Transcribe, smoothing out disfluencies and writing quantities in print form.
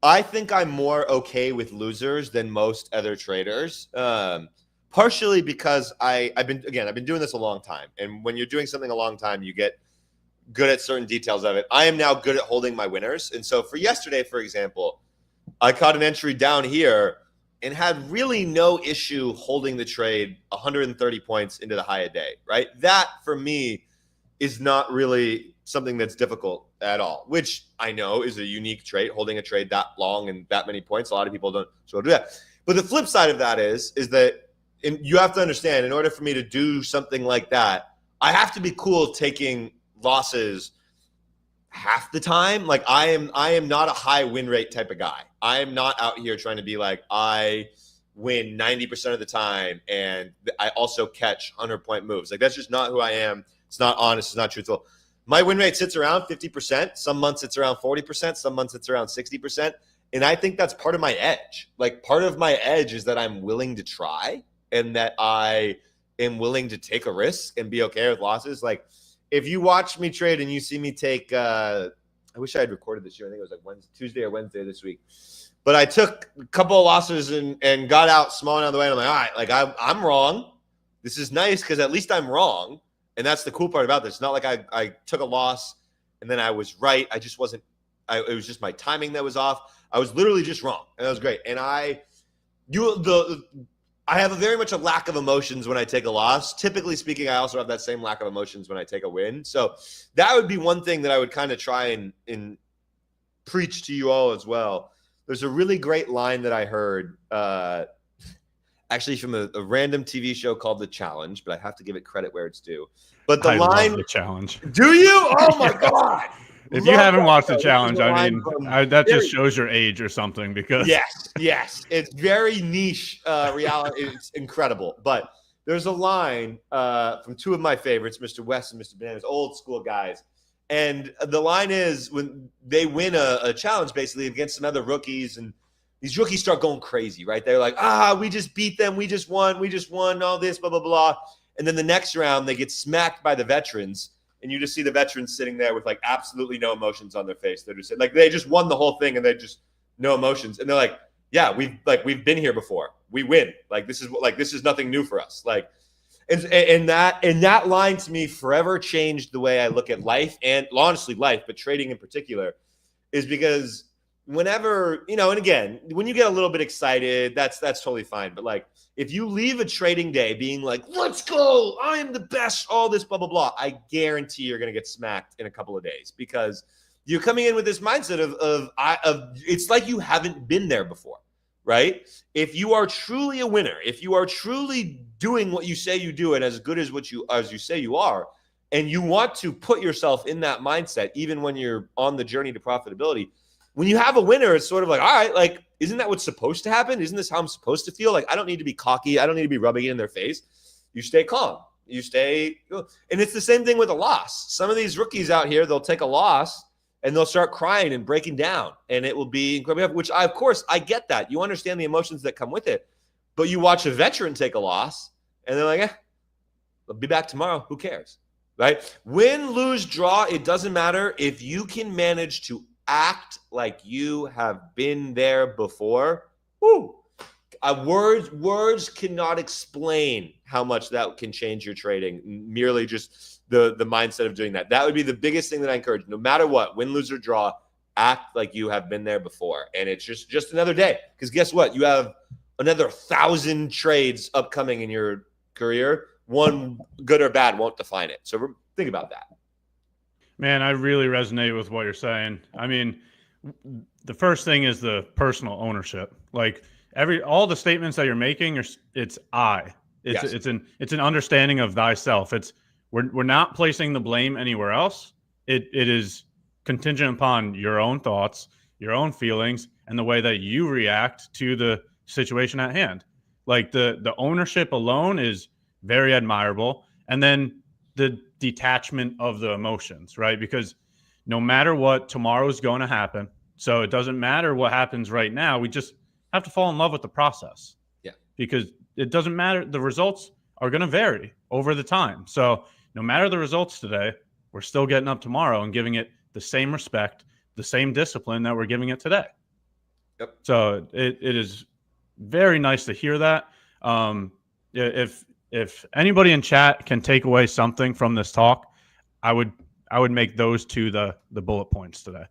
I think I'm more okay with losers than most other traders. Partially because I've been doing this a long time. And when you're doing something a long time, you get good at certain details of it. I am now good at holding my winners. And so for yesterday, for example, I caught an entry down here and had really no issue holding the trade 130 points into the high a day, right? That for me is not really something that's difficult at all, which I know is a unique trait, holding a trade that long and that many points. A lot of people don't do that. But the flip side of that is that you have to understand, in order for me to do something like that, I have to be cool taking losses half the time. Like I am not a high win rate type of guy. I am not out here trying to be like, I win 90% of the time and I also catch 100-point moves. Like that's just not who I am. It's not honest. It's not truthful. My win rate sits around 50%. Some months it's around 40%. Some months it's around 60%. And I think that's part of my edge. Like part of my edge is that I'm willing to try and that I am willing to take a risk and be okay with losses. Like if you watch me trade and you see me take, I wish I had recorded this year. I think it was like Tuesday or Wednesday this week. But I took a couple of losses and got out small and out of the way. And I'm like, all right, like I'm wrong. This is nice because at least I'm wrong. And that's the cool part about this. It's not like I took a loss and then I was right. I just wasn't. It was just my timing that was off. I was literally just wrong, and that was great. And I have very much a lack of emotions when I take a loss. Typically speaking, I also have that same lack of emotions when I take a win. So that would be one thing that I would kind of try and preach to you all as well. There's a really great line that I heard. Actually from a random TV show called The Challenge, but I have to give it credit where it's due. But the line, love The Challenge. Do you? Oh my God. If you haven't watched The Challenge, I mean, that just shows your age or something because yes. It's very niche reality. It's incredible. But there's a line from two of my favorites, Mr. West and Mr. Bananas, old school guys. And the line is when they win a challenge basically against some other rookies, and these rookies start going crazy, right? They're like, we just beat them. We just won, all this, blah, blah, blah. And then the next round, they get smacked by the veterans. And you just see the veterans sitting there with like absolutely no emotions on their face. They're just like, they just won the whole thing and they just no emotions. And they're like, yeah, we've been here before. We win. This is nothing new for us. Like, and that line to me forever changed the way I look at life and honestly life, but trading in particular, is because whenever, and again, when you get a little bit excited, that's totally fine. But like, if you leave a trading day being like, let's go, I am the best, all this, blah, blah, blah, I guarantee you're going to get smacked in a couple of days because you're coming in with this mindset of it's like you haven't been there before, right? If you are truly a winner, if you are truly doing what you say you do and as good as as you say you are, and you want to put yourself in that mindset, even when you're on the journey to profitability, when you have a winner, it's sort of like, all right, like, isn't that what's supposed to happen? Isn't this how I'm supposed to feel? Like, I don't need to be cocky. I don't need to be rubbing it in their face. You stay calm. You stay. And it's the same thing with a loss. Some of these rookies out here, they'll take a loss and they'll start crying and breaking down. And it will be incredible, which of course, I get that. You understand the emotions that come with it. But you watch a veteran take a loss and they're like, I'll be back tomorrow. Who cares? Right? Win, lose, draw. It doesn't matter. If you can manage to act like you have been there before. Words cannot explain how much that can change your trading. Merely just the mindset of doing that. That would be the biggest thing that I encourage. No matter what, win, lose, or draw, act like you have been there before. And it's just another day. Because guess what? You have another 1,000 trades upcoming in your career. One good or bad won't define it. So think about that. Man, I really resonate with what you're saying. I mean, the first thing is the personal ownership. Like all the statements that you're making, it's I. It's an understanding of thyself. We're not placing the blame anywhere else. It is contingent upon your own thoughts, your own feelings, and the way that you react to the situation at hand. Like the ownership alone is very admirable. And then the detachment of the emotions, right? Because no matter what, tomorrow is going to happen. So it doesn't matter what happens right now. We just have to fall in love with the process. Yeah. Because it doesn't matter. The results are going to vary over the time. So no matter the results today, we're still getting up tomorrow and giving it the same respect, the same discipline that we're giving it today. Yep. So it is very nice to hear that. If anybody in chat can take away something from this talk, I would make those two the bullet points today.